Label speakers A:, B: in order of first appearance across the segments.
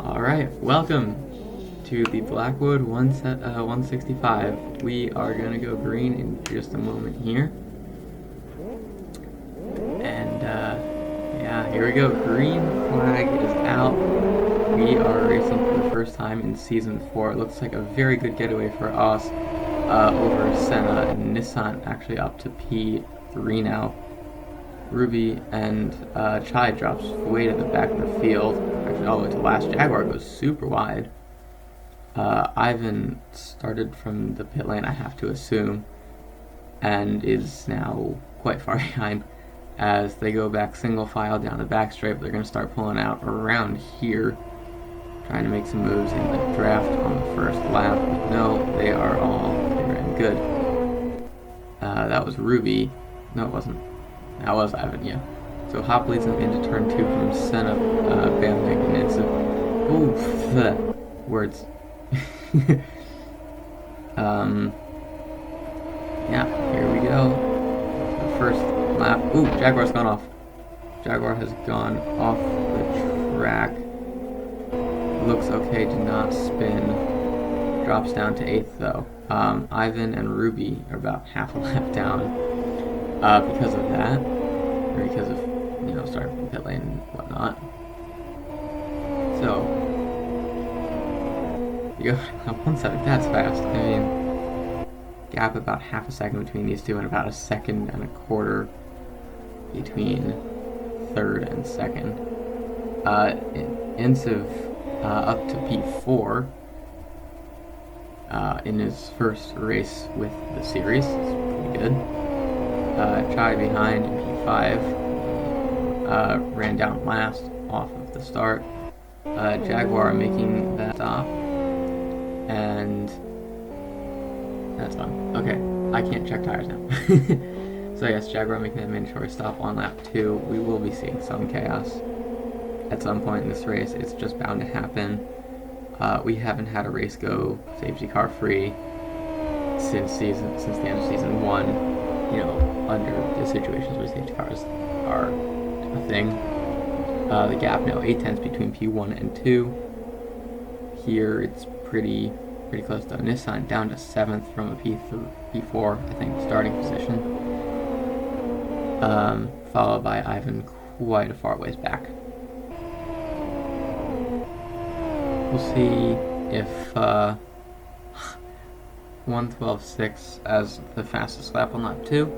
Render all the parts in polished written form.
A: Alright, welcome to the Blackwood 165. We are going to go green in just a moment here. And, yeah, here we go. Green flag is out. We are racing for the first time in Season 4. It looks like a very good getaway for us over Senna and Nissan, actually up to P3 now. Ruby and Chai drops way to the back of the field, actually all the way to last. Jaguar goes super wide. Ivan started from the pit lane, I have to assume, and is now quite far behind as they go back single file down the back straight. But they're going to start pulling out around here, trying to make some moves in the draft on the first lap. But no, they are all clear and good. That was Ruby. No, it wasn't. That was Ivan, yeah. So Hop leads them into turn 2 from Senna, Bambank, and Insa. Ooh, words. Yeah, here we go. The first lap. Ooh, Jaguar's gone off. Jaguar has gone off the track. Looks okay, did not spin. Drops down to 8th though. Ivan and Ruby are about half a lap down. Because of that, or because of, starting from pit lane and whatnot. So, you go 1/7, that's fast. I mean, gap about half a second between these two and about a second and a quarter between third and second. Insiv up to P4 in his first race with the series. It's pretty good. Chai behind in P5, ran down last off of the start. Jaguar making that stop, and that's done. Okay, I can't check tires now. So yes, Jaguar making that mandatory stop on lap 2. We will be seeing some chaos at some point in this race. It's just bound to happen. We haven't had a race go safety car free since the end of season 1. Under the situations where safety cars are a thing. The gap now 8/10 between P1 and 2. Here it's pretty close to Nissan, down to 7th from a P4, I think, starting position. Followed by Ivan quite a far ways back. We'll see if 1:12.6 as the fastest lap on lap 2.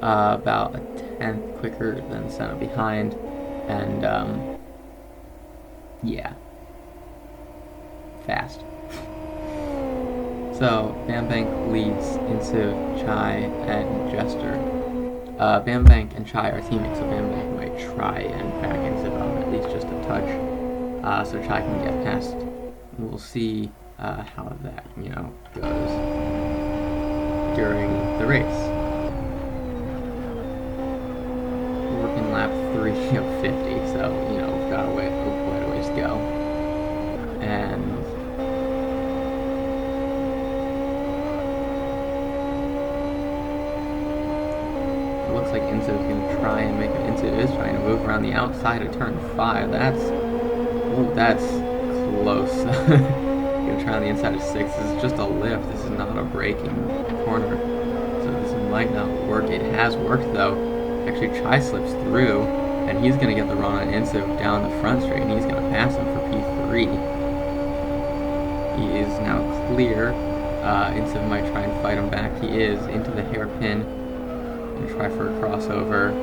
A: About a 10th quicker than Senna behind, and yeah, fast. So Bambank leads into Chai and Madjester. Bambank and Chai are teammates, so Bambank might try and back into them at least just a touch, so Chai can get past. We'll see how that goes during the race. Working lap 3 of 50, so we've got quite a ways to go. And it looks like Insa is going to try and make it. Insa is trying to move around the outside of turn 5. That's close. Gonna try on the inside of 6. This is just a lift. This is not a braking corner, so this might not work. It has worked though. Actually, Chai slips through, and he's going to get the run on Insiv down the front straight, and he's going to pass him for P3. He is now clear. Insiv might try and fight him back. He is into the hairpin. And try for a crossover.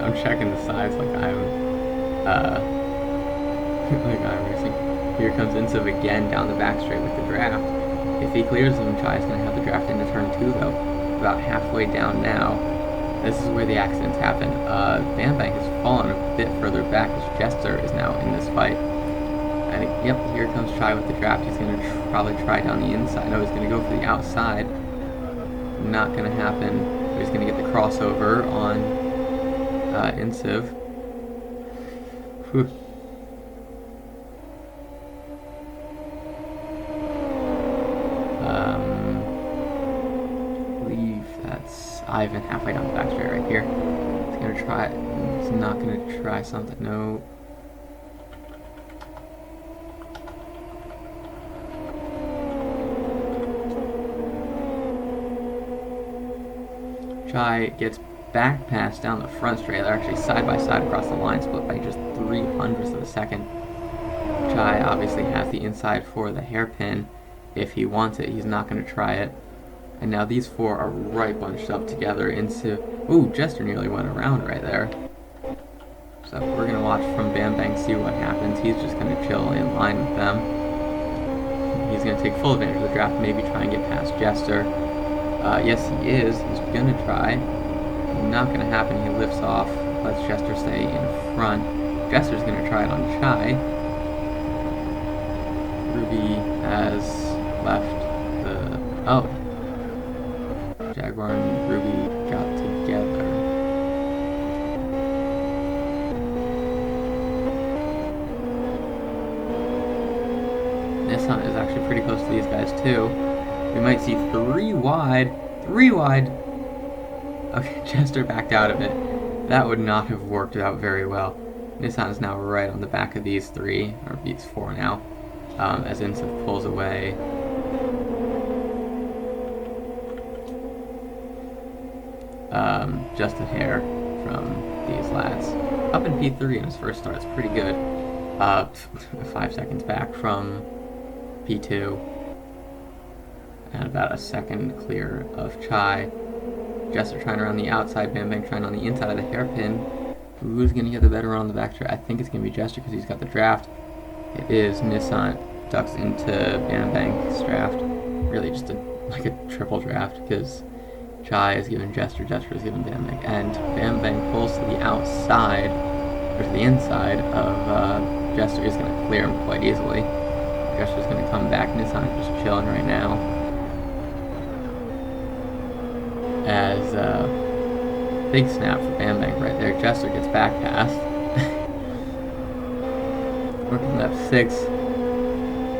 A: I'm checking the sides like I'm racing. Here comes Insiv again down the back straight with the draft. If he clears him, Chai's going to have the draft into turn 2 though. About halfway down now. This is where the accidents happen. Bambank has fallen a bit further back as Madjester is now in this fight. I think, yep, here comes Chai with the draft. He's going to probably try down the inside. No, he's going to go for the outside. Not going to happen. But he's going to get the crossover on Insiv. Whew. Ivan halfway down the back straight right here. He's going to try it. He's not going to try something. No. Chai gets back passed down the front straight. They're actually side by side across the line, split by just 0.03 of a second. Chai obviously has the inside for the hairpin. If he wants it, he's not going to try it. And now these four are right bunched up together into... Ooh, Jester nearly went around right there. So we're going to watch from Bam Bang, see what happens. He's just going to chill in line with them. He's going to take full advantage of the draft, maybe try and get past Jester. Yes, he is. He's going to try. Not going to happen. He lifts off, lets Jester stay in front. Jester's going to try it on Chai. Ruby has left the... Oh. Jaguar and Ruby got together. Nissan is actually pretty close to these guys too. We might see 3 wide. 3 wide! Okay, Jester backed out of it. That would not have worked out very well. Nissan is now right on the back of these 3, or these 4 now, as Insif pulls away. Just a hair from these lads. Up in P3 in his first start, it's pretty good. 5 seconds back from P2. And about a second clear of Chai. Jester trying around the outside, Bam Bang trying on the inside of the hairpin. Who's going to get the better on the back straight? I think it's going to be Jester because he's got the draft. It is. Nissan ducks into Bam Bang's draft. Really just like a triple draft because Chai is given Jester, Jester is given Bam Bang. And Bam Bang pulls to the outside, or to the inside of Jester. He's going to clear him quite easily. Jester's going to come back. Nissan just chilling right now. As big snap for Bam Bang right there. Jester gets back passed. Working left 6.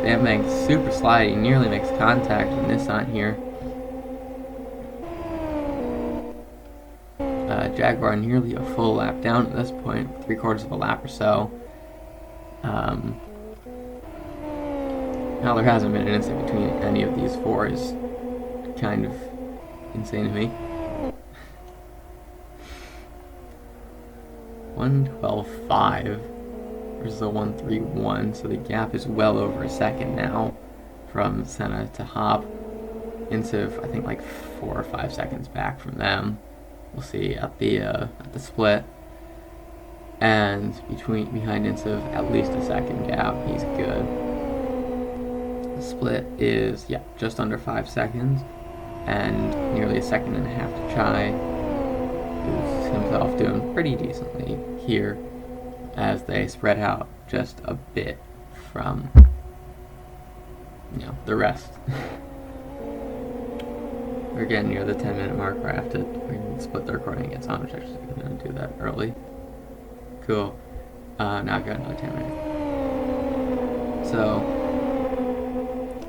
A: Bam Bang super slidey, nearly makes contact with Nissan here. Jaguar nearly a full lap down at this point, 3/4 of a lap or so. Now there hasn't been an incident between any of these 4 is kind of insane to me. 1:12.5 versus a 1:31, so the gap is well over a second now from Senna to Hop. Insif, I think, like 4 or 5 seconds back from them. We'll see at the split. And behind Insif, at least a second gap. He's good. The split is just under 5 seconds. And nearly a second and a half to Chai, who's himself doing pretty decently here as they spread out just a bit from the rest. We're getting near the 10-minute mark where I have to split the recording gets on, which I'm actually going to do that early. Cool. Now I've got another 10 minutes. So,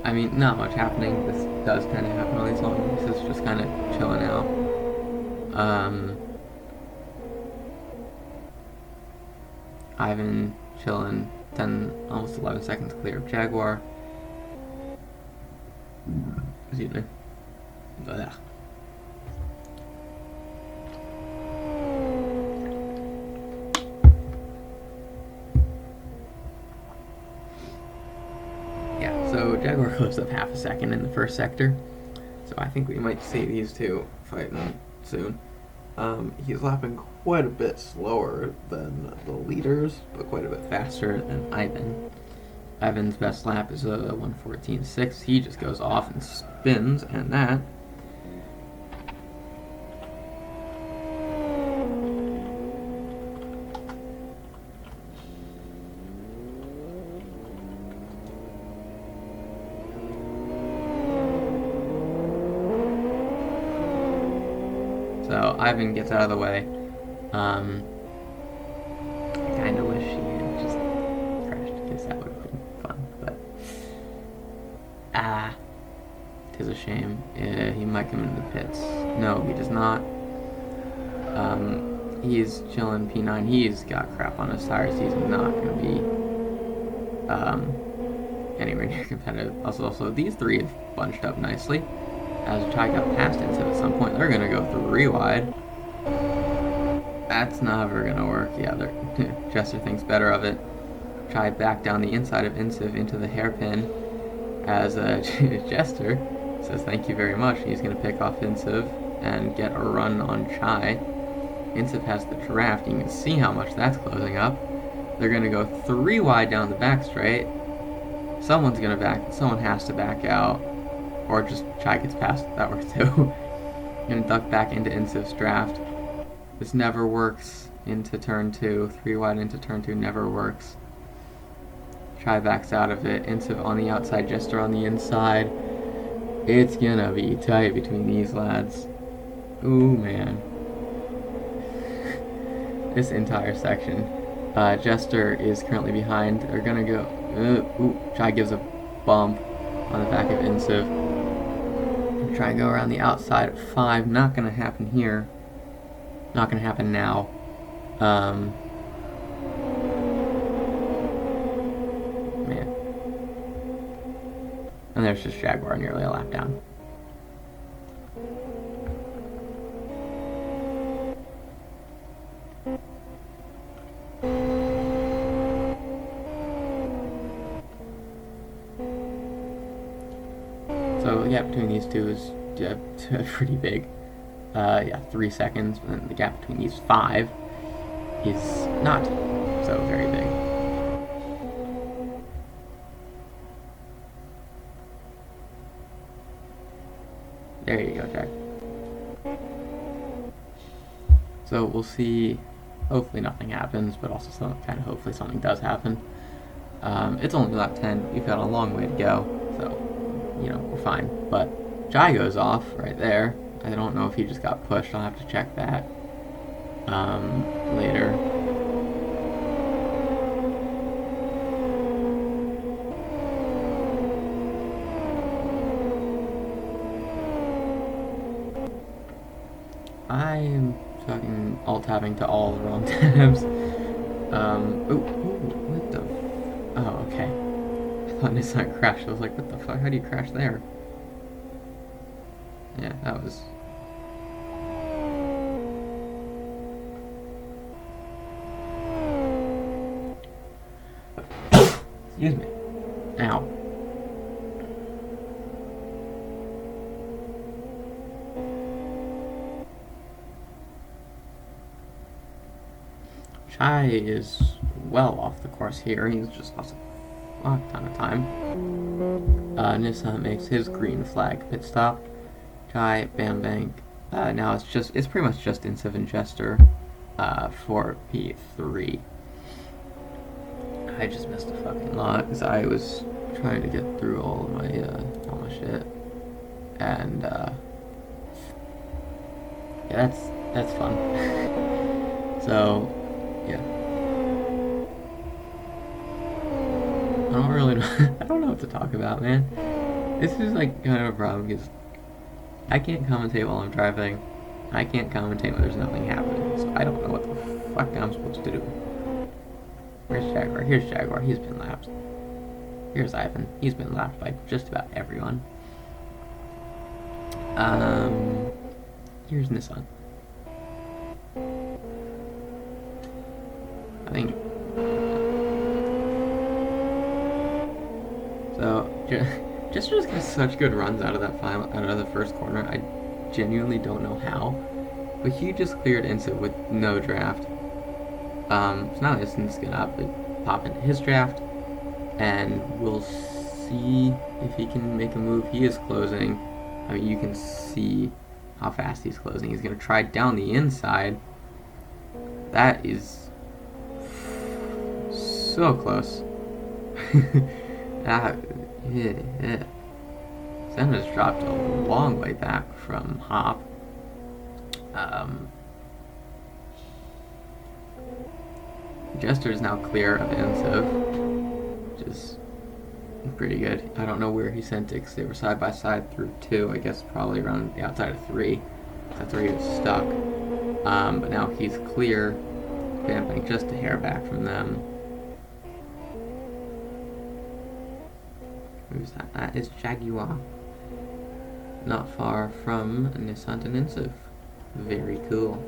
A: I mean, not much happening. This does kind of happen on these long races, just kind of chilling out. Ivan chilling, 10, almost 11 seconds clear of Jaguar. Excuse me. Ugh. So Jaguar closed up half a second in the first sector, so I think we might see these two fighting soon. He's lapping quite a bit slower than the leaders, but quite a bit faster than Ivan. Ivan's best lap is a 1:14.6. He just goes off and spins, and that so Ivan gets out of the way. I kind of wish he had just crashed, because that would have been fun, but tis a shame. He might come into the pits. No, he does not. He's chilling P9. He's got crap on his tires. He's not going to be anywhere near competitive. Also, these three have bunched up nicely. As Chai got past Insiv at some point, they're going to go 3 wide. That's never going to work. Yeah, Jester thinks better of it. Chai back down the inside of Insiv into the hairpin as Jester says thank you very much. He's going to pick off Insiv and get a run on Chai. Insiv has the draft. You can see how much that's closing up. They're going to go 3 wide down the back straight. Someone has to back out. Or just Chai gets past. That works too. Going to duck back into Insiv's draft. This never works into turn 2. 3 wide into turn 2 never works. Chai backs out of it. Insiv on the outside, Jester on the inside. It's gonna be tight between these lads. Ooh, man. This entire section. Jester is currently behind. They're gonna go... ooh, Chai gives a bump on the back of Insiv. Try and go around the outside at 5. Not gonna happen here. Not gonna happen now. Man. And there's just Jaguar nearly a lap down. So the gap between these two is pretty big. 3 seconds, and the gap between these 5 is not so very big. There you go, Jack. So we'll see. Hopefully nothing happens, but also hopefully something does happen. It's only lap 10. We've got a long way to go, so we're fine. But Jai goes off right there. I don't know if he just got pushed. I'll have to check that later. I am fucking alt-tabbing to all the wrong tabs. What the... Oh, okay. I thought Nissan crashed. I was like, what the fuck? How do you crash there? Yeah, that was... Excuse me. Ow. Chai is well off the course here. He's just lost a ton of time. Nissan makes his green flag pit stop. Chai, Bam Bank. Now it's pretty much just Insiv and Jester for P3. I just missed a fucking lot because I was trying to get through all of my shit, and yeah, that's fun. So yeah, I don't know what to talk about, man. This is like kind of a problem because I can't commentate while I'm driving. I can't commentate when there's nothing happening, so I don't know what the fuck I'm supposed to do. Where's Jaguar? Here's Jaguar. He's been lapped. Here's Ivan. He's been lapped by just about everyone. Here's Nissan. I think... So, Jester just gets such good runs out of the first corner. I genuinely don't know how. But he just cleared Insiv with no draft. So now Instin's gonna pop into his draft, and we'll see if he can make a move. He is closing. I mean, you can see how fast he's closing. He's gonna try down the inside. That is so close. Senna's dropped a long way back from Hop. Jester is now clear of Insiv, which is pretty good. I don't know where he sent it because they were side by side through 2. I guess probably around the outside of 3. That's where he was stuck. But now he's clear, vamping just a hair back from them. Who's that? That is Jaguar. Not far from Nissan Tenensive. Very cool.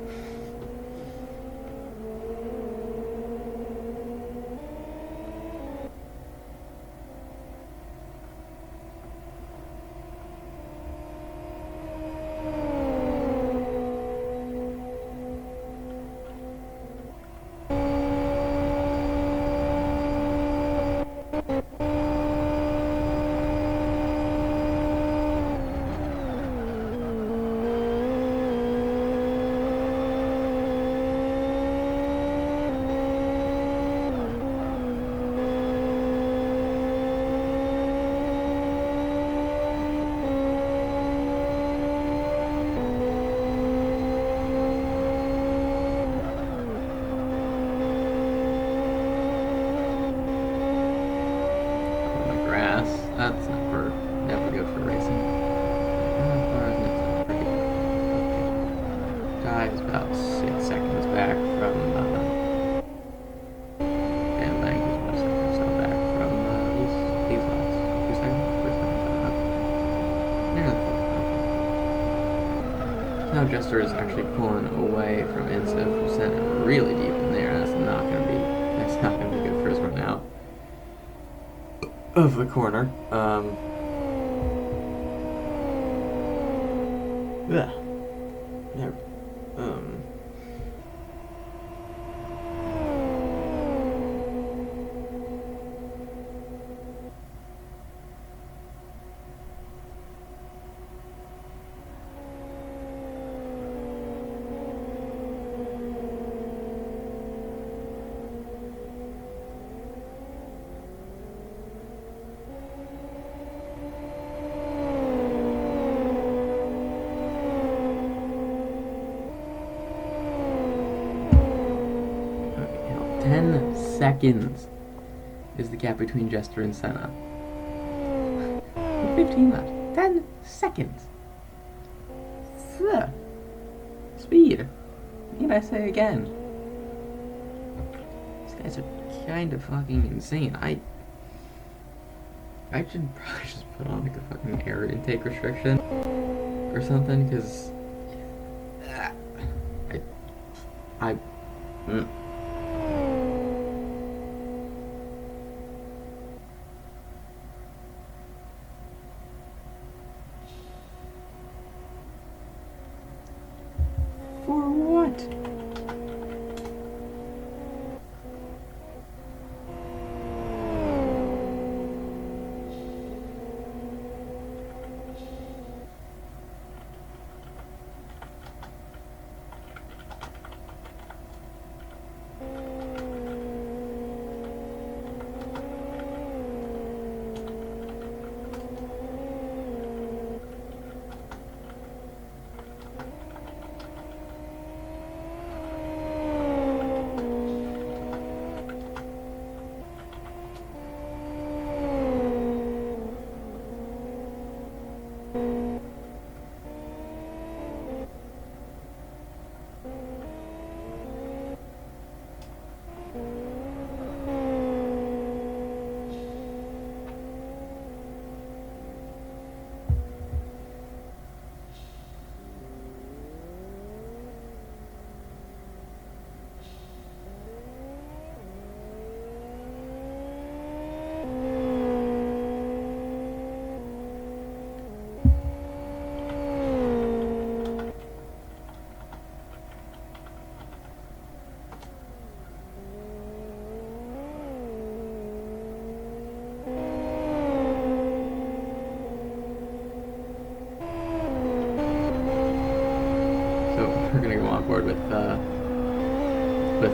A: That's never good for racing. Guy is about 6 seconds back from and Lang is about 6 seconds back from these last 2 seconds. Now Jester is actually pulling away from Insta, who sent him really deep in there. That's not gonna be good for his run out of the corner. Yeah. Okay, now 10 seconds is the gap between Jester and Senna. 15 left. 10 seconds. Speed. Need I say again? These guys are kind of fucking insane. I should probably just put on like a fucking air intake restriction or something, because I for what? We're gonna go on board with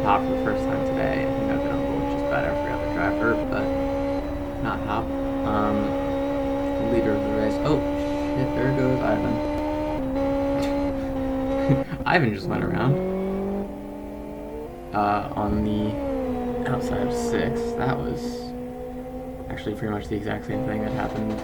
A: Hop for the first time today. I think I've been on board just about every other driver, but not Hop. The leader of the race. Oh shit! There goes Ivan. Ivan just went around on the outside of 6. That was actually pretty much the exact same thing that happened to.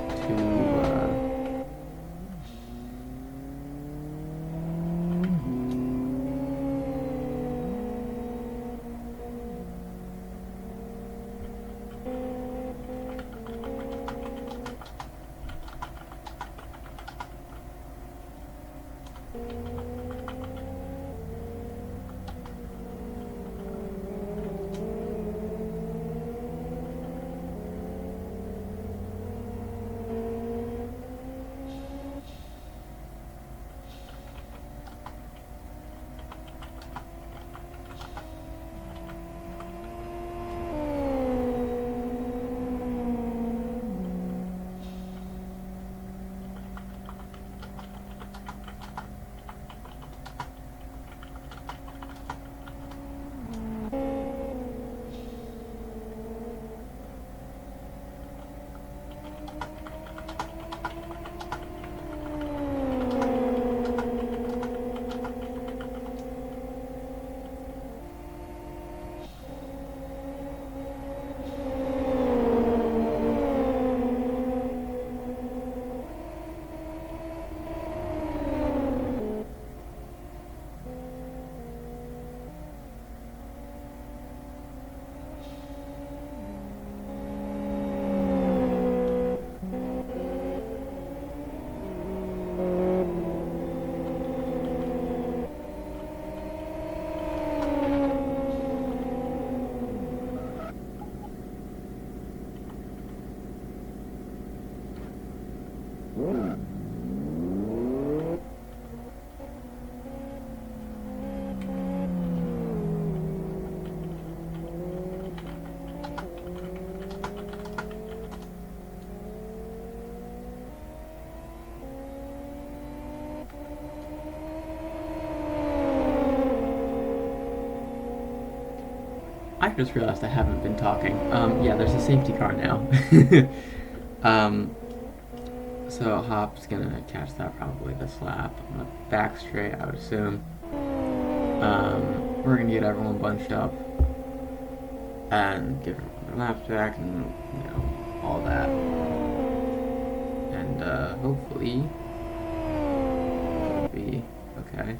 A: I just realized I haven't been talking. Yeah, there's a safety car now. um, so Hop's gonna catch that probably this lap on the back straight, I would assume. We're gonna get everyone bunched up and give everyone their laps back and, all that. And, hopefully it'll be okay.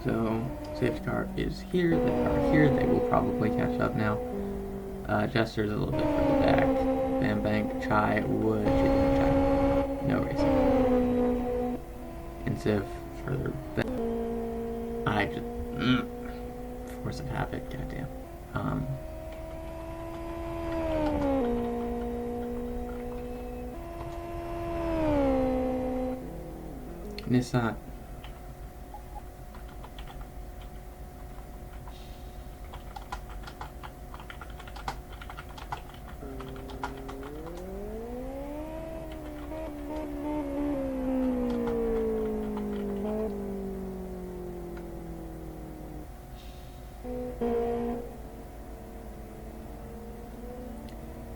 A: So, safety car is here, they are here, they will probably catch up now. Jester's a little bit further back. Bam Bank, Chai, Wood, Chai. No racing. And Civ further back. I just. Force of habit, goddamn. Nissan.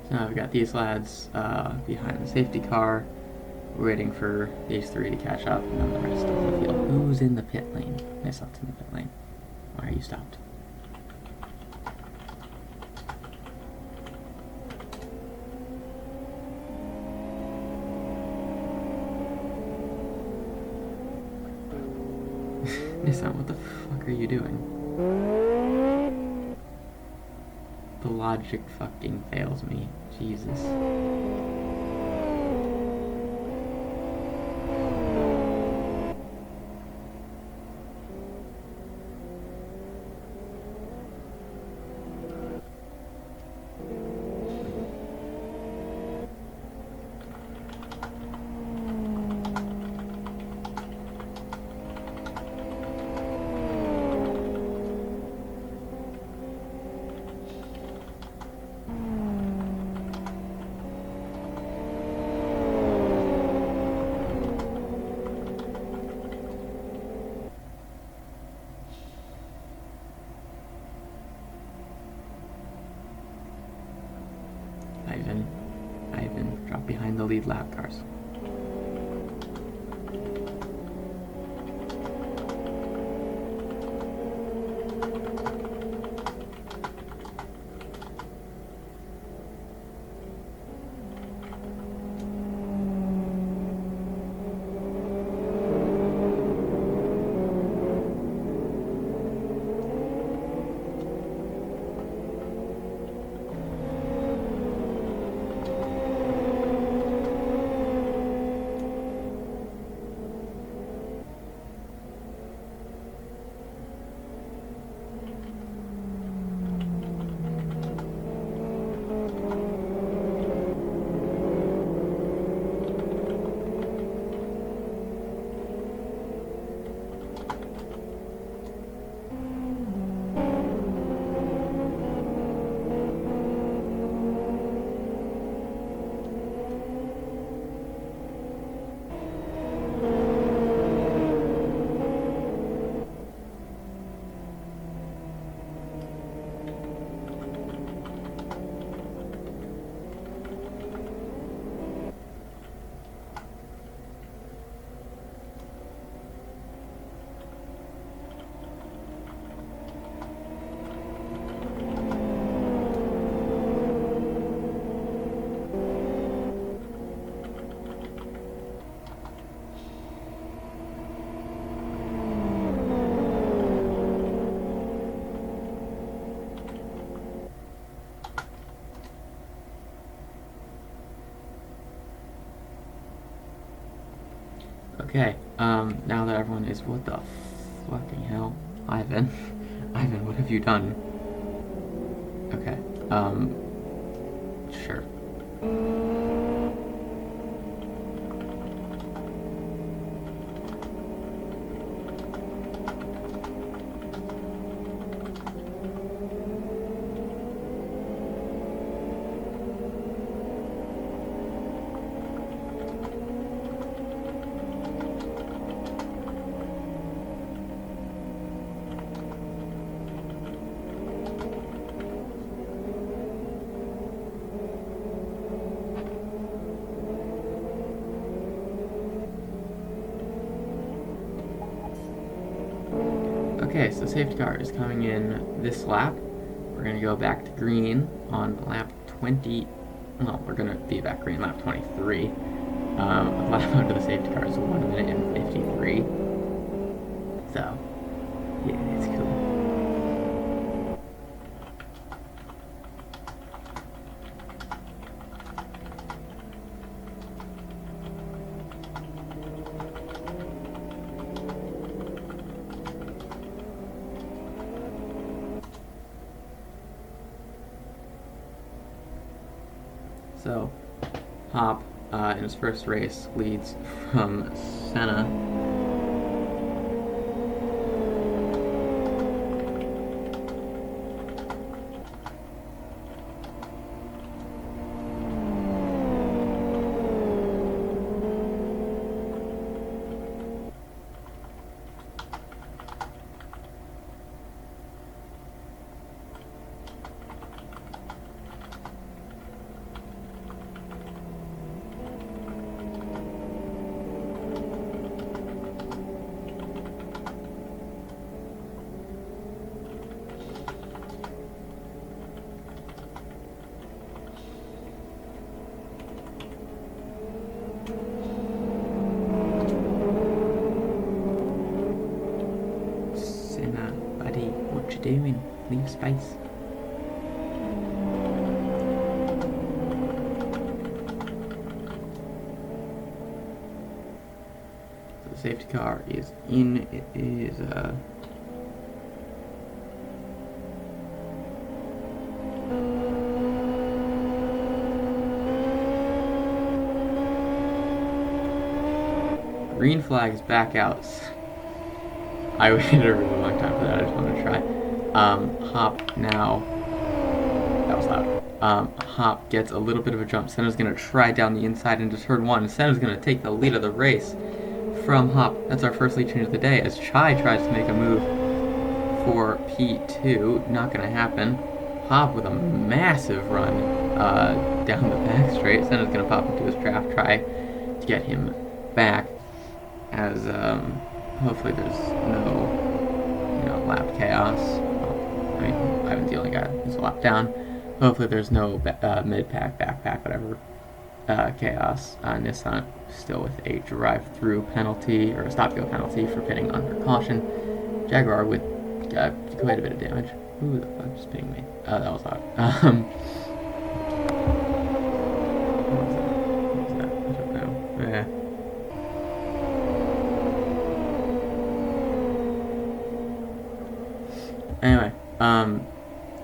A: Now we've got these lads behind the safety car, waiting for these three to catch up, and then the rest of the field. Who's in the pit lane? Nissan's in the pit lane. Why are you stopped? Nissan, what the fuck are you doing? The logic fucking fails me. Jesus. Ivan, drop behind the lead lap cars. Okay, now that everyone is, what the fucking hell? Ivan, Ivan, what have you done? Okay, sure. Okay, so safety car is coming in this lap. We're going to go back to green on lap 20. Well, we're going to be back green lap 23. Lap under the safety car is 1 minute and 53. So, yeah, it's cool. So, Hop, in his first race, leads from Senna. Buddy, what you doing? Leave space. So the safety car is in. It is green flag is back out. I waited a really long time for that. I just wanted to try. Hop now. That was loud. Hop gets a little bit of a jump. Senna's going to try down the inside into turn 1. Senna's going to take the lead of the race from Hop. That's our first lead change of the day as Chai tries to make a move for P2. Not going to happen. Hop with a massive run down the back straight. Senna's going to pop into his draft, try to get him back as hopefully there's no lap chaos. Well, I mean, Ivan's the only guy who's a lap down. Hopefully there's no mid-pack, backpack, whatever chaos. Nissan still with a drive-through penalty, or a stop-go penalty for pitting under caution. Jaguar with quite a bit of damage. Who the fuck just pinged me? Oh, that was loud. What was that? I don't know. Yeah. Anyway,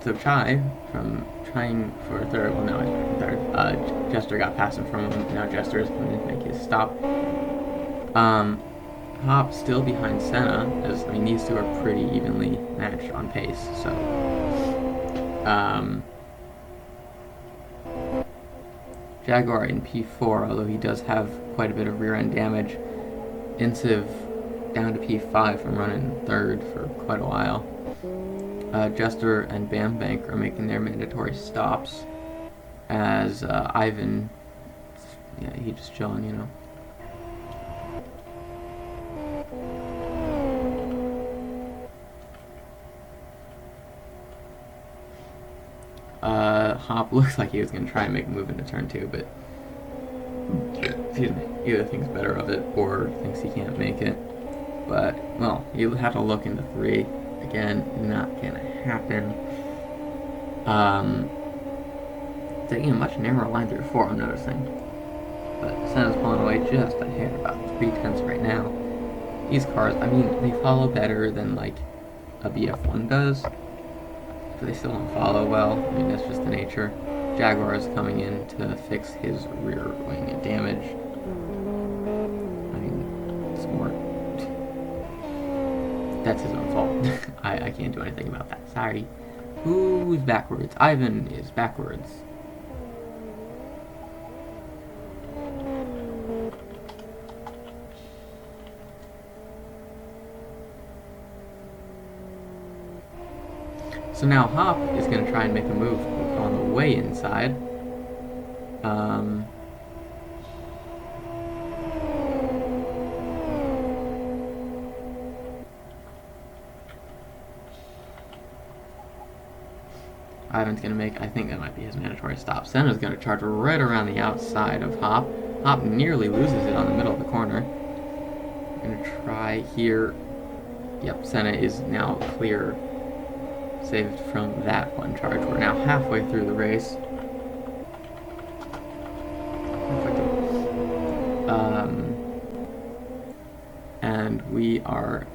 A: so Chai, from trying for third, well, no, he's third. Jester got past him from him. Now Jester is going to make his stop. Hop still behind Senna, as I mean these two are pretty evenly matched on pace. So, Jaguar in P4, although he does have quite a bit of rear end damage. Inciv down to P5 from running third for quite a while. Jester and Bambank are making their mandatory stops, as Ivan, yeah, he just chilling, you know. Hop looks like he was going to try and make a move into turn 2, but excuse me, either thinks better of it or thinks he can't make it. But, well, you have to look into 3. Again, not going to happen. Taking a much narrower line through 4, I'm noticing. But Senna's pulling away just a hair, about 3/10 right now. These cars, I mean, they follow better than, like, a BF1 does. But they still don't follow well. I mean, that's just the nature. Jaguar is coming in to fix his rear wing damage. I mean, smart. That's his own fault. I can't do anything about that. Sorry. Who's backwards? Ivan is backwards. So now Hop is going to try and make a move on the way inside. Ivan's going to make, I think that might be his mandatory stop. Senna's going to charge right around the outside of Hop. Hop nearly loses it on the middle of the corner. Going to try here. Yep, Senna is now clear, saved from that one charge. We're now halfway through the race. And we are,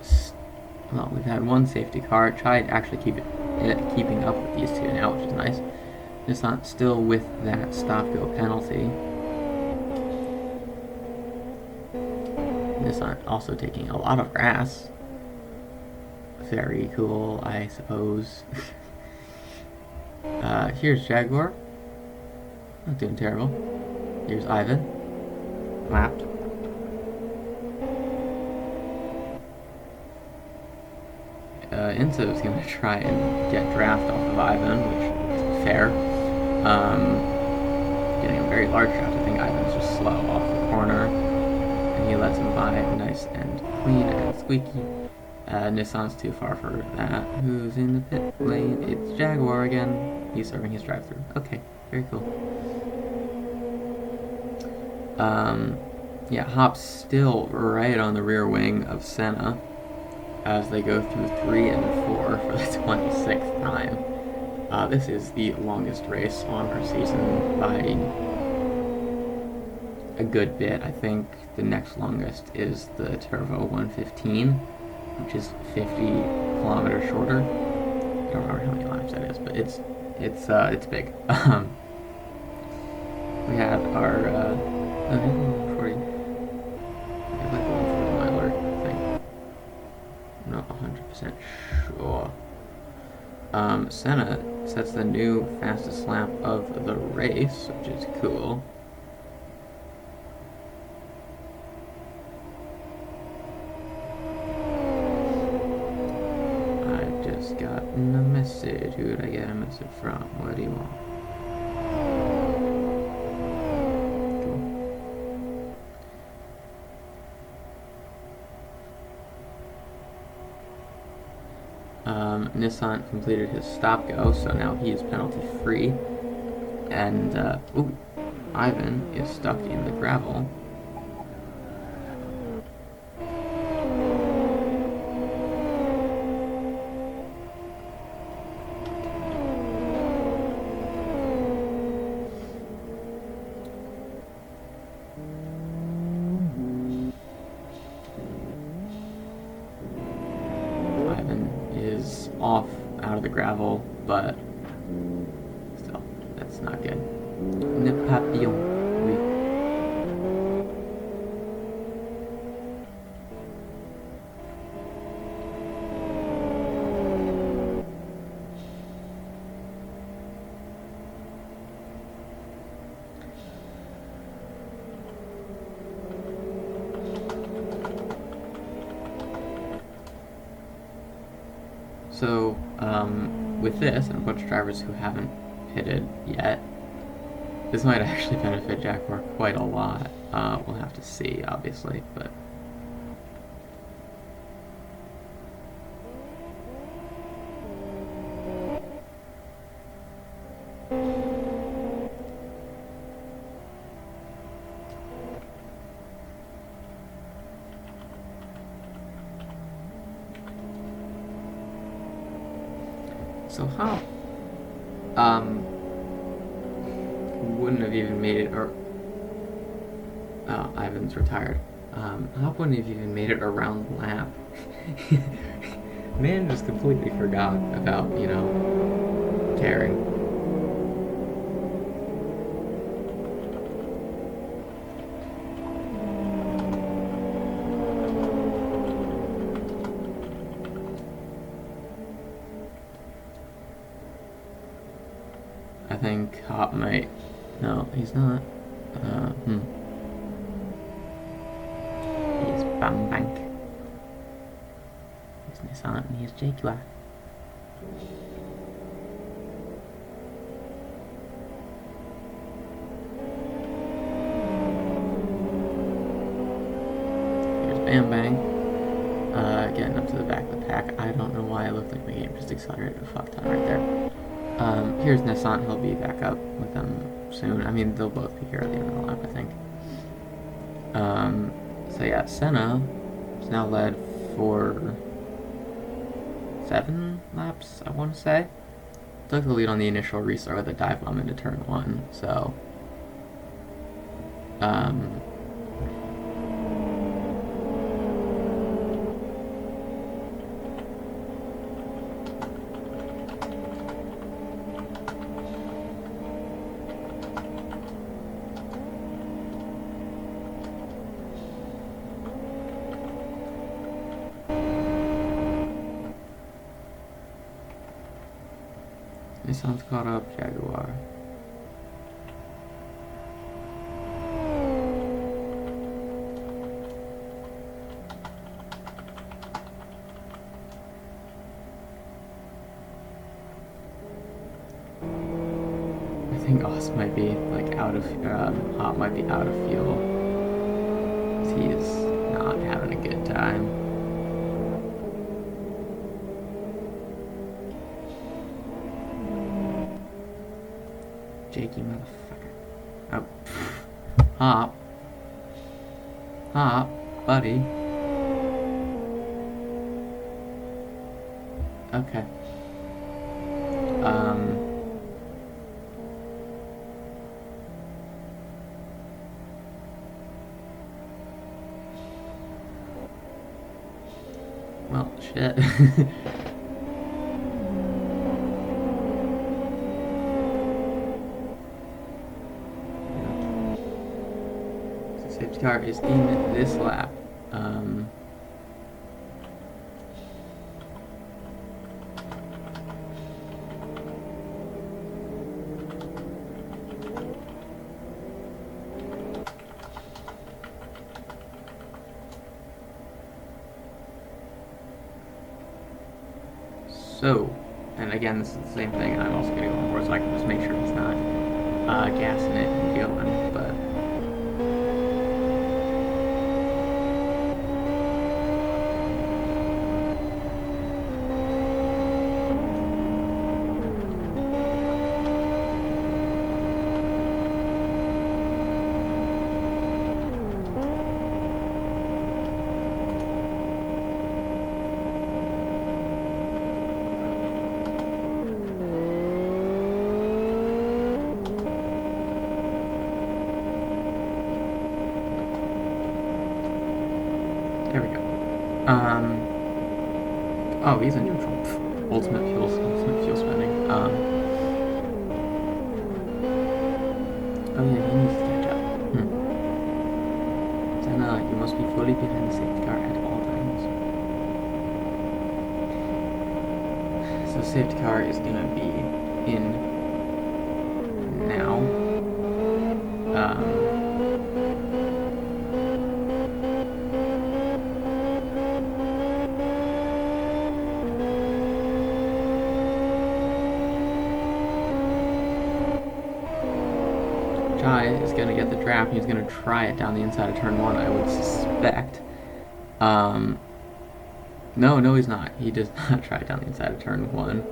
A: well, we've had one safety car. Tried actually keeping up with these two now, which is nice. Nissan still with that stop-go penalty. Nissan also taking a lot of grass. Very cool, I suppose. Here's Jaguar. Not doing terrible. Here's Ivan. Lapped. Enzo's going to try and get draft off of Ivan, which is fair. Getting a very large draft. I think Ivan's just slow off the corner. And he lets him by nice and clean and squeaky. Nissan's too far for that. Who's in the pit lane? It's Jaguar again. He's serving his drive-thru. Okay, very cool. Yeah, Hop's still right on the rear wing of Senna as they go through 3 and 4 for the 26th time. This is the longest race on our season by a good bit. I think the next longest is the Turbo 115, which is 50 kilometers shorter. I don't remember how many laps that is, but it's big. We had our 40. We have like a 140 miler thing. I'm not 100% sure. Senna sets the new fastest lap of the race, which is cool. I just got a message. Who did I get a message from? What do you want? Nissan completed his stop-go, so now he is penalty-free. And, Ivan is stuck in the gravel. Off out of the gravel, but still, that's not good. Ne papillon. Oui. So, with this, and a bunch of drivers who haven't pitted yet, this might actually benefit Jaguar quite a lot. We'll have to see, obviously, but... So Hop wouldn't have even made it, or Ivan's retired. Hop wouldn't have even made it around the lap. Man just completely forgot about, caring. I think Hop might... No, he's not. He's Bang Bang. He's Nissan and he's Jaguar. Here's Bam Bang. Getting up to the back of the pack. I don't know why it looked like my game just accelerated a fuck ton right there. Here's Nissan. He'll be back up with them soon. I mean, they'll both be here at the end of the lap, I think. So yeah, Senna is now led for 7 laps, I want to say. Took the lead on the initial restart with a dive bomb into turn 1, so Nissan's caught up, Jaguar. I think Oz might be like out of Hop might be out of fuel. He's not having a good time. Jakey motherfucker. Oh. Hop, buddy. Okay. Well, shit. Safety car is in this lap. So, and again, this is the same thing, and I'm also going to go on board so I can just make sure he's not gassing it and going, but... There we go. Oh, he's in neutral. Ultimate fuel spending. Oh yeah, he needs to catch up. Then, you must be fully behind the safety car at all times. So safety car is gonna be in now. Chai is going to get the draft, and he's going to try it down the inside of turn 1, I would suspect. No, he's not. He does not try it down the inside of turn 1.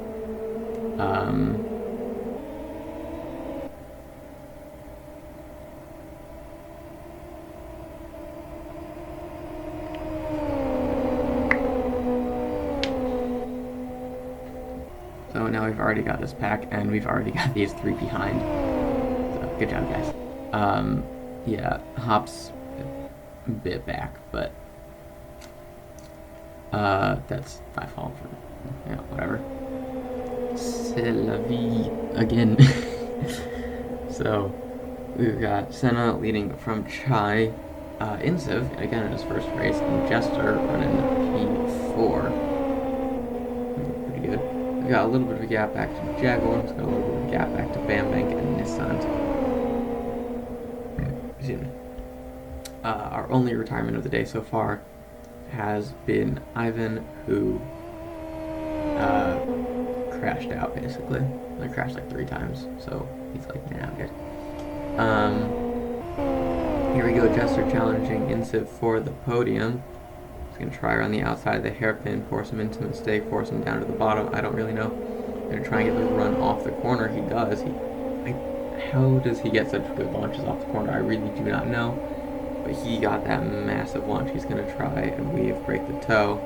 A: So now we've already got this pack, and we've already got these 3 behind. So good job, guys. Yeah, Hop's a bit back, but that's my fault for, whatever. C'est la vie again. So we've got Senna leading from Chai, Insiv again in his first race, and Madjester running P4. Pretty good. We've got a little bit of a gap back to Jaguar. We've got a little bit of a gap back to Bambank and Nissan. Excuse me. Our only retirement of the day so far has been Ivan, who crashed out basically. Like crashed like 3 times, so he's like, nah, I'm good. Here we go, Jester challenging Insiv for the podium. He's gonna try around the outside of the hairpin, force him into a mistake, force him down to the bottom. I don't really know. Gonna try and get the run off the corner. He does. How does he get such good launches off the corner? I really do not know. But he got that massive launch. He's gonna try and weave, break the toe.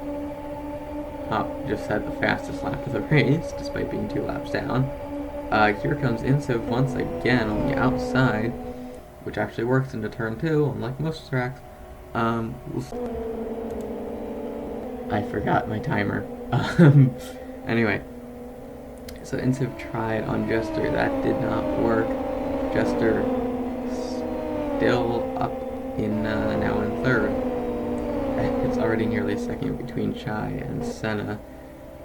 A: Just had the fastest lap of the race, despite being 2 laps down. Here comes Insiv once again on the outside, which actually works into turn 2, unlike most tracks. I forgot my timer. Anyway, so Insiv tried on Jester. That did not work. Jester still up in now in 3rd. It's already nearly a second between Chai and Senna.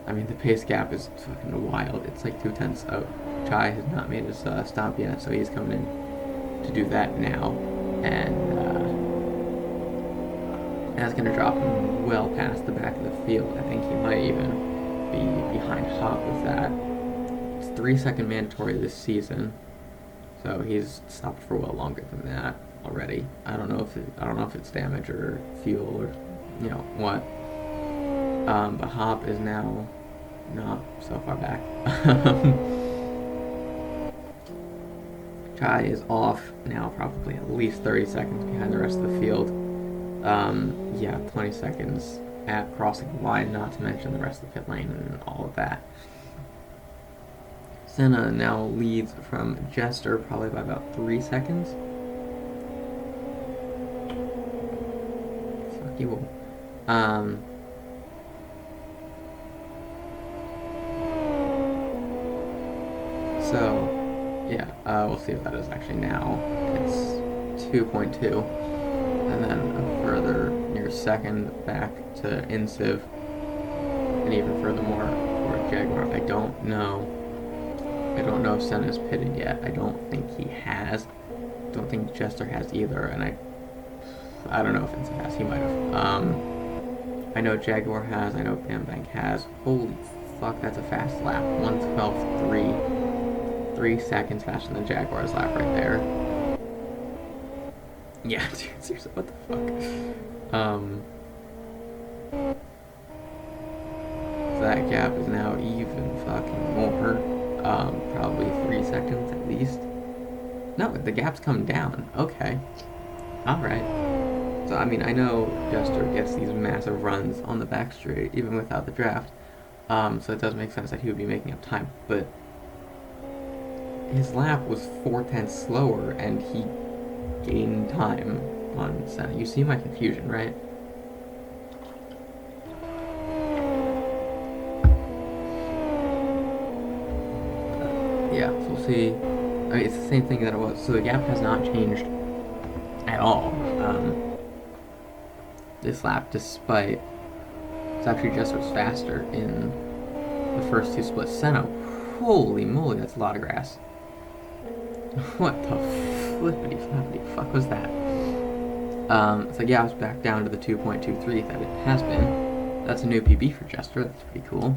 A: I mean, the pace gap is fucking wild. It's like 2/10. Oh, Chai has not made his stop yet, so he's coming in to do that now. And that's going to drop him well past the back of the field. I think he might even be behind Hop with that. It's 3-second mandatory this season, so he's stopped for well longer than that already. I don't know if it's damage or fuel or what. But Hop is now not so far back. Chai is off now, probably at least 30 seconds behind the rest of the field. 20 seconds at crossing the line, not to mention the rest of the pit lane and all of that. Senna now leads from Jester, probably by about 3 seconds. Fuck you all. We'll see if that is actually now. It's 2.2. And then a further near second back to Insiv. And even furthermore for Jaguar. I don't know if Senna's pitted yet. I don't think he has. I don't think Jester has either. And I don't know if Insiv has. He might have. I know Jaguar has. I know Bambank has. Holy fuck, that's a fast lap. 1:12.3. 3 seconds faster than Jaguar's lap right there. Yeah, dude, seriously, what the fuck? So that gap is now even fucking more. Probably 3 seconds at least. No, the gap's come down. Okay. Alright. So, I mean, I know Jester gets these massive runs on the back straight, even without the draft. So it does make sense that he would be making up time, but his lap was 4/10 slower, and he gained time on Senna. You see my confusion, right? Yeah, so we'll see. I mean, it's the same thing that it was. So the gap has not changed at all. This lap, despite it's actually just was faster in the first 2 splits. Senna, holy moly, that's a lot of grass. What the flippity flappity fuck was that? So yeah, I was back down to the 2.23 that it has been. That's a new PB for Jester. That's pretty cool.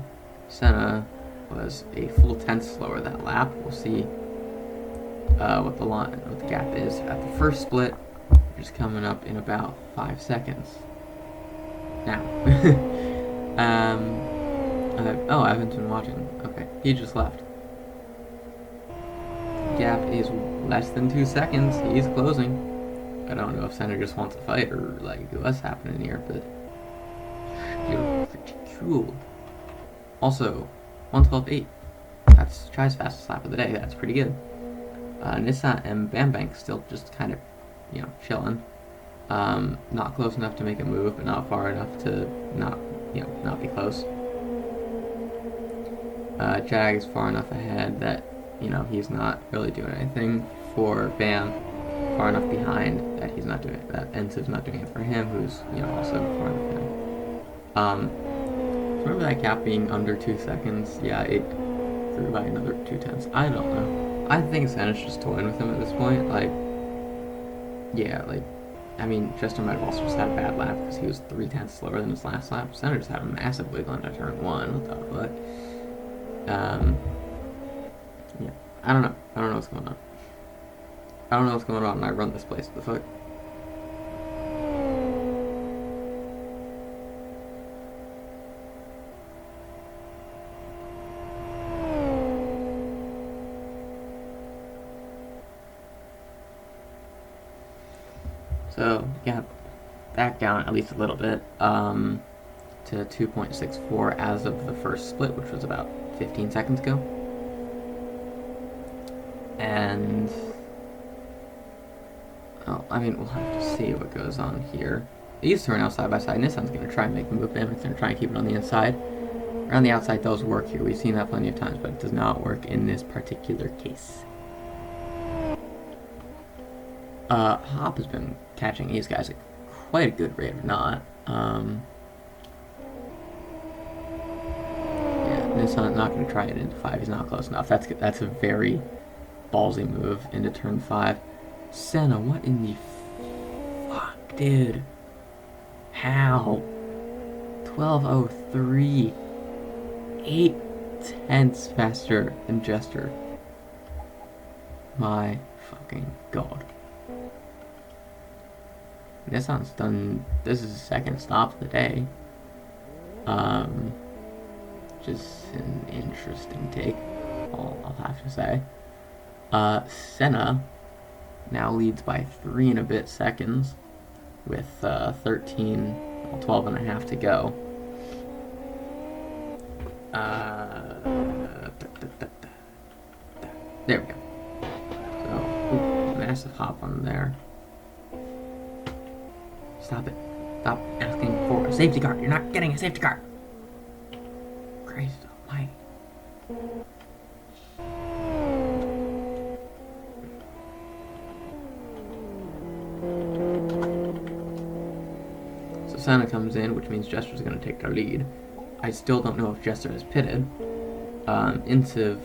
A: Senna was a full 10th slower that lap. We'll see what the gap is at the first split, which is coming up in about 5 seconds. Now, oh, I haven't been watching. Okay, he just left. Gap is less than 2 seconds. He's closing. I don't know if Senna just wants a fight or like what's happening here, but pretty cool. Also, 1:12.8. That's Chai's fastest lap of the day. That's pretty good. Nissa and Bambank still just kind of, chilling. Not close enough to make a move, but not far enough to not be close. Jag is far enough ahead that he's not really doing anything for Bam. Far enough behind that he's not doing it. That Ensiv's not doing it for him, who's also far enough behind. Remember that gap being under 2 seconds? Yeah, it grew by another 2/10. I don't know. I think Senna's just toying with him at this point. I mean, Jester might have also just had a bad lap because he was 3/10 slower than his last lap. Senna just had a massive wiggle into turn 1. What the fuck? Yeah, I don't know. I don't know what's going on. I don't know what's going on when I run this place. What the fuck? So, yeah, back down at least a little bit to 2.64 as of the first split, which was about 15 seconds ago. And, well, I mean, we'll have to see what goes on here. These two are now side by side. Nissan's going to try and make the move. It's going to try and keep it on the inside. Around the outside does work here. We've seen that plenty of times, but it does not work in this particular case. Hop has been catching these guys at quite a good rate of not. Yeah, Nissan's not going to try it into 5. He's not close enough. That's a very ballsy move into turn 5. Senna, what in the fuck, dude? How? 12:03. 8/10 faster than Jester. My fucking god. Nissan's done. This is his second stop of the day. Just an interesting take, I'll have to say. Senna now leads by 3 and a bit seconds with 12 and a half to go. There we go. So, massive hop on there. Stop it. Stop asking for a safety car. You're not getting a safety car. Christ almighty. So Senna comes in, which means Jester's going to take their lead. I still don't know if Jester is pitted. Intiv,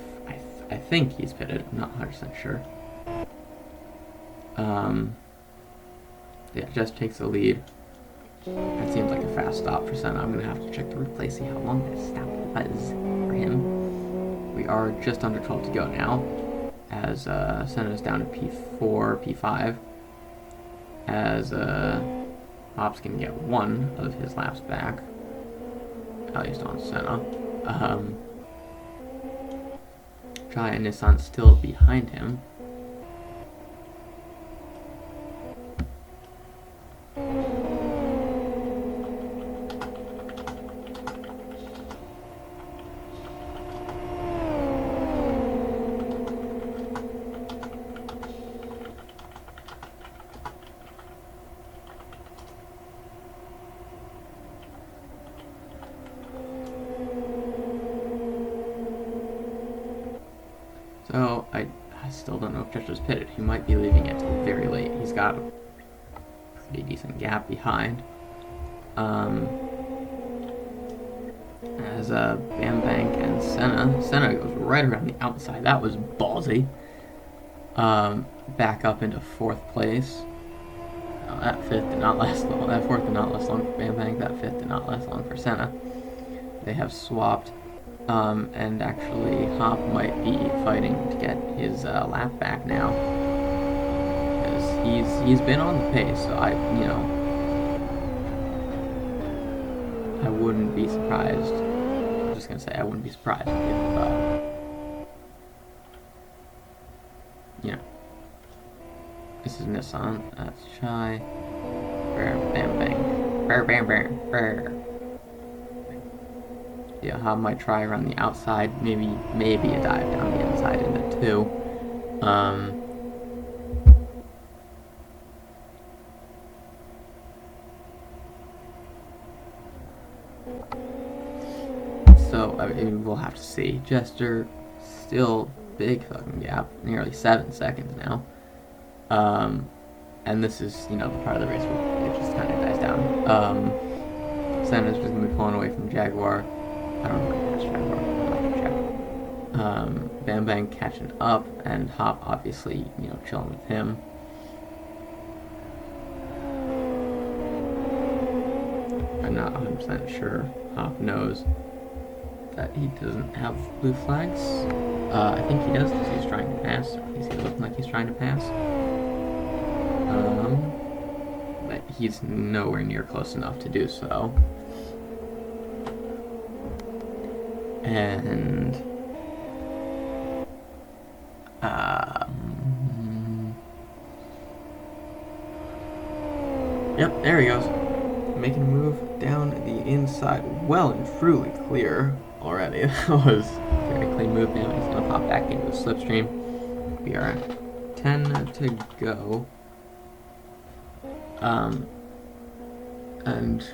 A: I think he's pitted. I'm not 100% sure. Yeah, Jester takes the lead. That seems like a fast stop for Senna. I'm going to have to check the replay, see how long that stop was for him. We are just under 12 to go now, as Senna is down to P4, P5, as Hops can get one of his laps back, at least on Senna. Jai and Nissan still behind him. So, I still don't know if Jester's pitted. He might be leaving it till very late. He's got a pretty decent gap behind. As Bam Bank and Senna goes right around the outside. That was ballsy. Back up into 4th place. That 5th did not last long. That 4th did not last long for Bam Bank. That 5th did not last long for Senna. They have swapped. And actually Hop might be fighting to get his lap back now, because he's been on the pace. So I wouldn't be surprised. I'm just gonna say I wouldn't be surprised if this is Nissan. That's Chai. Bam bang. Bam. Yeah, Hop might try around the outside, maybe a dive down the inside into 2. So, I mean, we'll have to see. Jester, still big fucking gap, nearly 7 seconds now. And this is, the part of the race where it just kind of dies down. Senna's just going to be pulling away from Jaguar. I don't know if that's Jaguar. I'm not check. Bam Bang catching up, and Hop obviously, chilling with him. I'm not 100% sure Hop knows that he doesn't have blue flags. I think he does because he's trying to pass. Is he looking like he's trying to pass? But he's nowhere near close enough to do so. And Yep, there he goes. Making a move down the inside. Well and truly clear already. That was a very clean move now. He's going to pop back into the slipstream. We are at 10 to go. And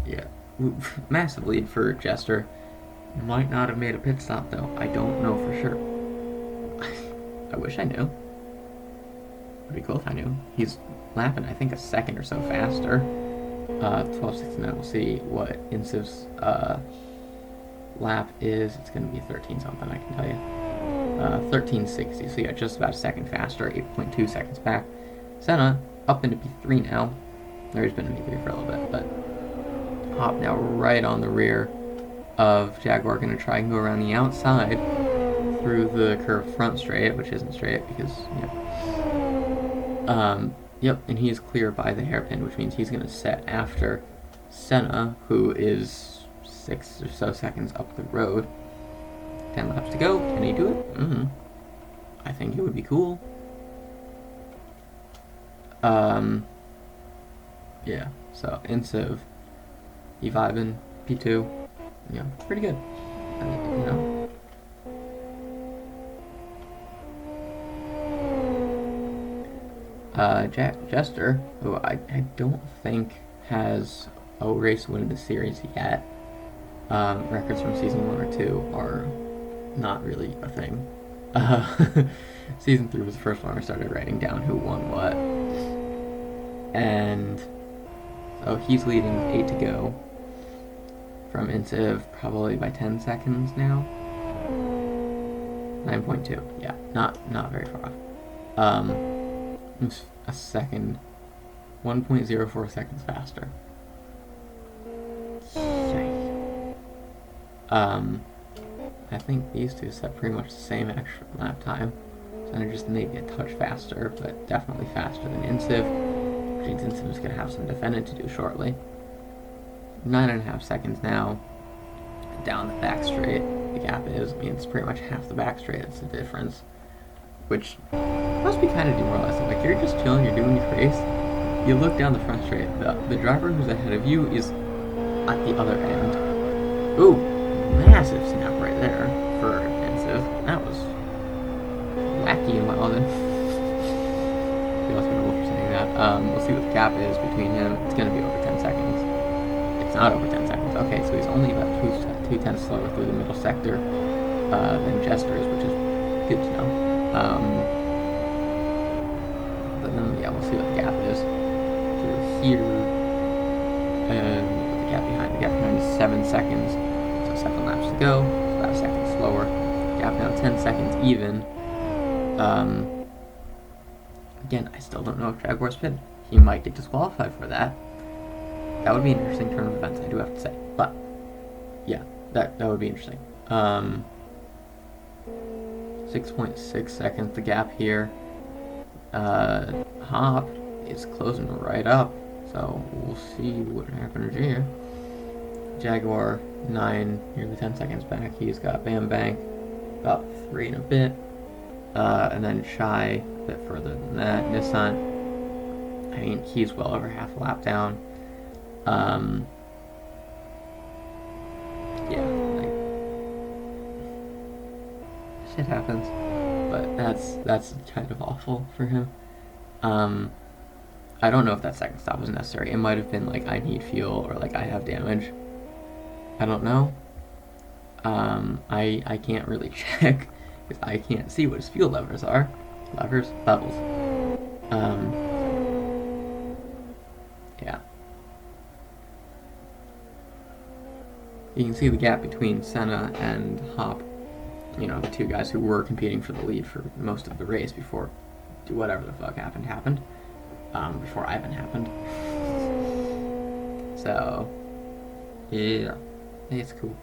A: yeah, massive lead for Jester. Might not have made a pit stop though. I don't know for sure. I wish I knew. Would be cool if I knew. He's lapping, I think, a second or so faster. 12:69. We'll see what Insiv's lap is. It's going to be 13 something, I can tell you. 13:60. So yeah, just about a second faster. 8.2 seconds back. Senna up into P3 now. Or he's been in P3 for a little bit, but Hop now right on the rear of Jaguar. Going to try and go around the outside through the curved front straight, which isn't straight because, yep, and he is clear by the hairpin, which means he's going to set after Senna, who is 6 or so seconds up the road. 10 laps to go. Can he do it? I think it would be cool. Yeah, so Insiv, E5 P2, yeah, pretty good. I mean, you know. Jester, who I don't think has a race win in the series yet. Records from season 1 or 2 are not really a thing. Season 3 was the first one I started writing down who won what. And so he's leading with 8 to go from Insiv, probably by 10 seconds now. 9.2, yeah, not very far off. A second, 1.04 seconds faster. I think these two set pretty much the same extra lap time. So they're just maybe a touch faster, but definitely faster than Insiv. Which means Insiv is going to have some defending to do shortly. 9.5 seconds now. Down the back straight, the gap is, I mean, it's pretty much half the back straight, that's the difference. Which must be kind of demoralizing. Like, you're just chilling, you're doing your race, you look down the front straight, the driver who's ahead of you is at the other end. Ooh, massive snap right there for Insiv. That was wacky and wild. Feels kind of for saying that. We'll see what the gap is between him. It's going to be over 10 seconds. It's not over 10 seconds. Okay, so he's only about 2 tenths slower through the middle sector than Jester is, which is good to know. But then, yeah, we'll see what the gap is through here. And the gap behind is 7 seconds. So 7 laps to go. It's about a second slower. Gap now 10 seconds even. Again, I still don't know if Jaguar's pitted. He might get disqualified for that. That would be an interesting turn of events, I do have to say. But, yeah, that would be interesting. 6.6 seconds, the gap here. Hop is closing right up, so we'll see what happens here. Jaguar, 9, nearly 10 seconds back. He's got Bam Bang, about 3 and a bit. And then Shy, a bit further than that. Nissan, I mean, he's well over half a lap down. Yeah, like, shit happens, but that's kind of awful for him. I don't know if that second stop was necessary. It might have been like I need fuel or like I have damage. I don't know. I can't really check because I can't see what his fuel levels are. Levels. Yeah. You can see the gap between Senna and Hop, you know, the two guys who were competing for the lead for most of the race before whatever the fuck happened, before Ivan happened. So, yeah, it's cool.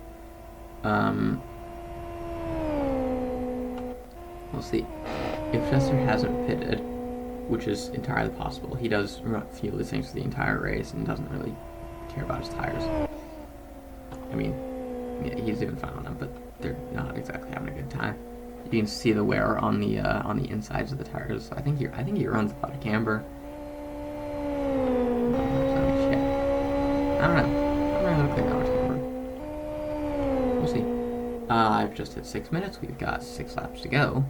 A: We'll see. If Chester hasn't pitted, which is entirely possible, he does fuel these things for the entire race and doesn't really care about his tires. I mean, yeah, he's doing fine on them, but they're not exactly having a good time. You can see the wear on the insides of the tires. I think he runs a lot of camber. I don't know. I'm not really clear how much longer. We'll see. I've just hit 6 minutes. We've got 6 laps to go.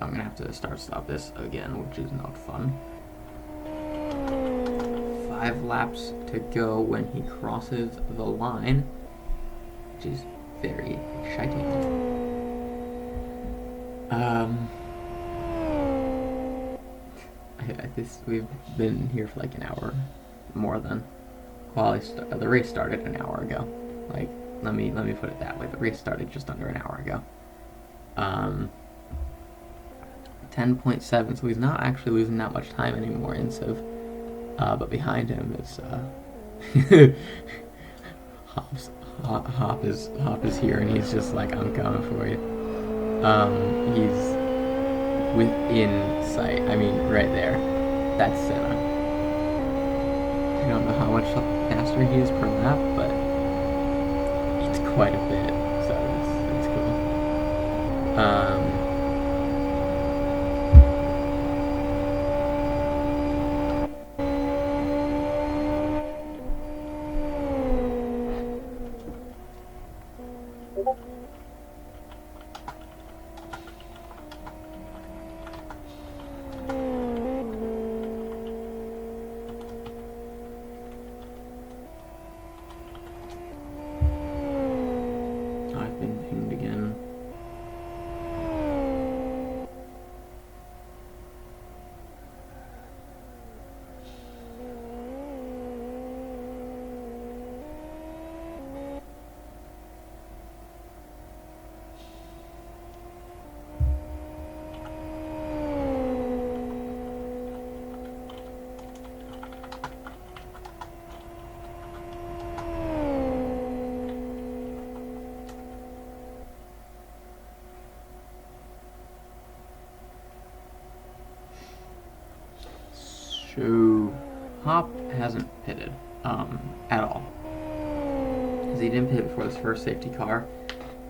A: I'm gonna have to stop this again, which is not fun. 5 laps to go when he crosses the line, which is very exciting. We've been here for like an hour, more than. Well, the race started an hour ago. Like, let me put it that way. The race started just under an hour ago. 10.7, so he's not actually losing that much time anymore in Civ. But behind him is Hop is here, and he's just like, I'm coming for you. He's within sight. I mean, right there. That's Senna. I don't know how much faster he is per lap, but it's quite a bit. So it's cool. I've been pinged again. So, Hop hasn't pitted at all. Because he didn't pit before his first safety car,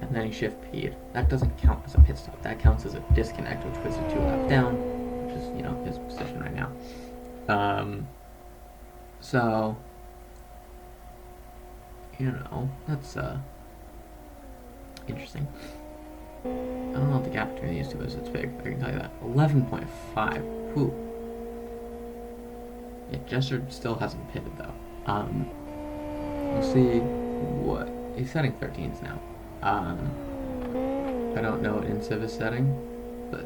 A: and then he shift P'd. That doesn't count as a pit stop. That counts as a disconnect, which puts it 2 laps down, which is, his position right now. So, that's interesting. I don't know what the gap between these two is. It's big, I can tell you that. 11.5. Whew. Yeah, Jester still hasn't pitted though. We'll see what he's setting 13s now. I don't know what Inciv is setting, but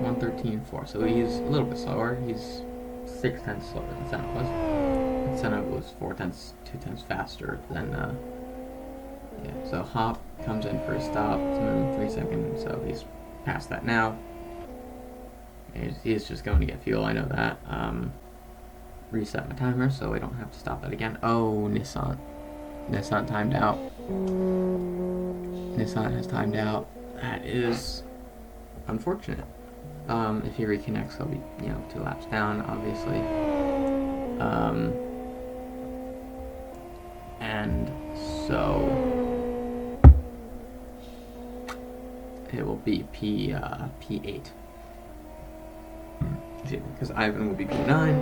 A: .113.4. So he's a little bit slower. He's 6/10 slower than Senna was. And Senna was 4/10, 2/10 faster than. Yeah, so Hop comes in for a stop. It's a minimum 3 seconds, so he's past that now. He's just going to get fuel, I know that. Reset my timer so I don't have to stop that again. Oh, Nissan. Nissan timed out. Nissan has timed out. That is unfortunate. If he reconnects, he'll be, 2 laps down, obviously. And so it will be P8. Because Ivan will be P9,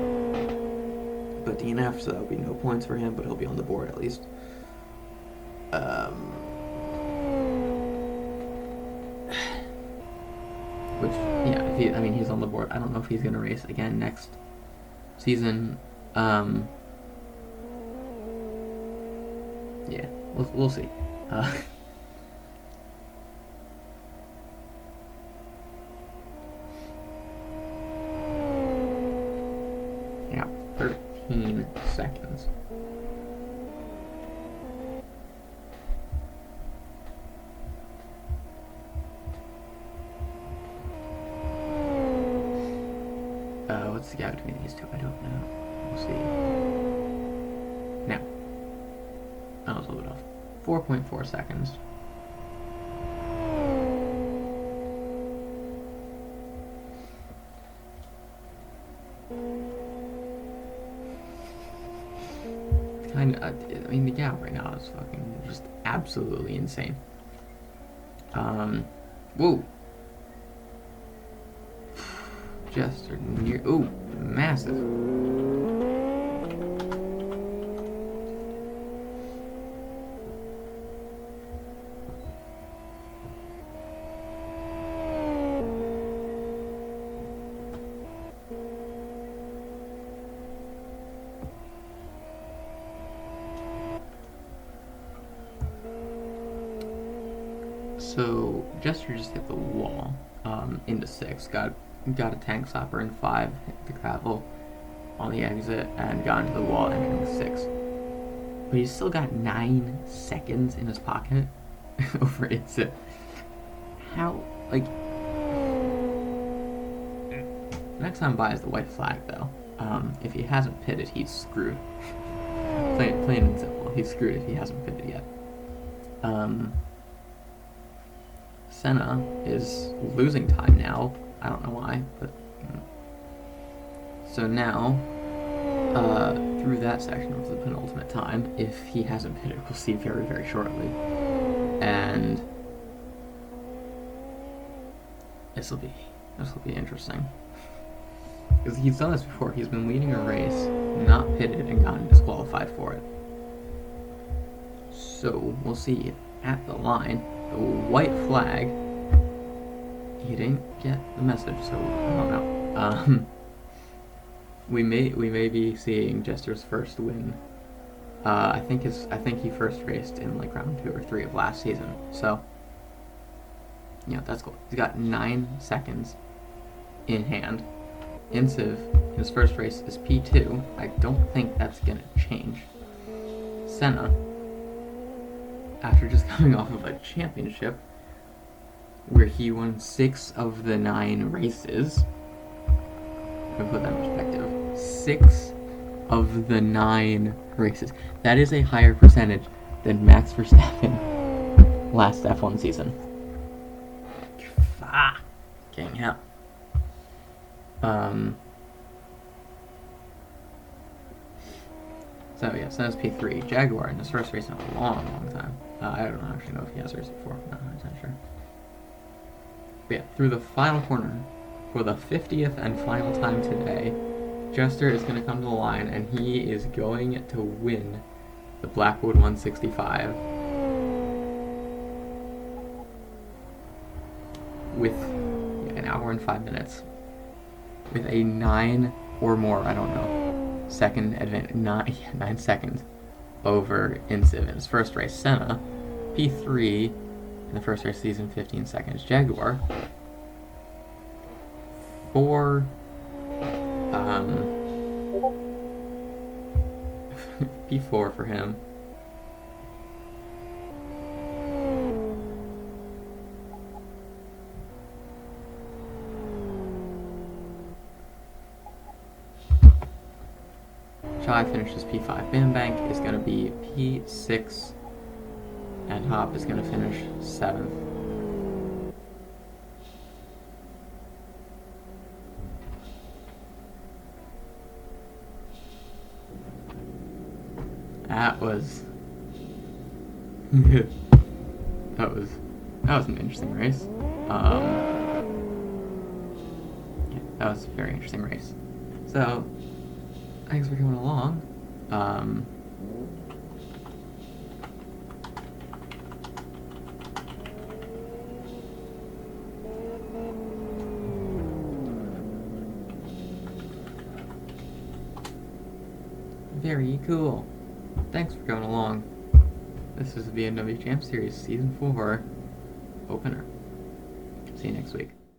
A: but DNF, so that will be no points for him, but he'll be on the board at least. Which, yeah, he's on the board. I don't know if he's going to race again next season. Yeah, we'll see. Yeah, 13 seconds. What's the gap between these two? I don't know. We'll see. Now, I was a little bit off. 4.4 seconds. The gap right now is fucking just absolutely insane. Whoa. Just near. Ooh, massive. So Jester just hit the wall into 6. Got a tank stopper in 5. Hit the gravel on the exit and got into the wall entering 6. But he's still got 9 seconds in his pocket over exit. How, like, next time by is the white flag though. If he hasn't pitted, he's screwed. Plain and simple, he's screwed if he hasn't pitted yet. Senna is losing time now. I don't know why, but so now through that section of the penultimate time, if he hasn't pitted, we'll see very, very shortly. And this will be interesting because he's done this before. He's been leading a race, not pitted, and gotten disqualified for it. So we'll see at the line. The white flag. He didn't get the message, so I don't know. We may be seeing Jester's first win. I think he first raced in like round 2 or 3 of last season. So yeah, that's cool. He's got 9 seconds in hand. Insiv in his first race is P2. I don't think that's gonna change. Senna, after just coming off of a championship where he won 6 of the 9 races. Let me put that in perspective. 6 of the 9 races. That is a higher percentage than Max Verstappen last F1 season. Getting hell. So yeah, Senna's P3. Jaguar in his first race in a long time. I don't actually know if he has raced before. Not 100% sure. But yeah, through the final corner, for the 50th and final time today, Jester is going to come to the line, and he is going to win the Blackwood 165 with an hour and 5 minutes, with a 9 or more, I don't know, second advantage, 9 seconds over Insiv in his first race. Senna, P3 in the first race season, 15 seconds. Jaguar, 4 P4 for him. Chai finishes P5. Bam Bank is going to be P6, and Hop is going to finish 7th. That was that was an interesting race. Yeah, that was a very interesting race. So thanks for coming along. Very cool. Thanks for coming along. This is the BMW Champ Series Season 4 opener. See you next week.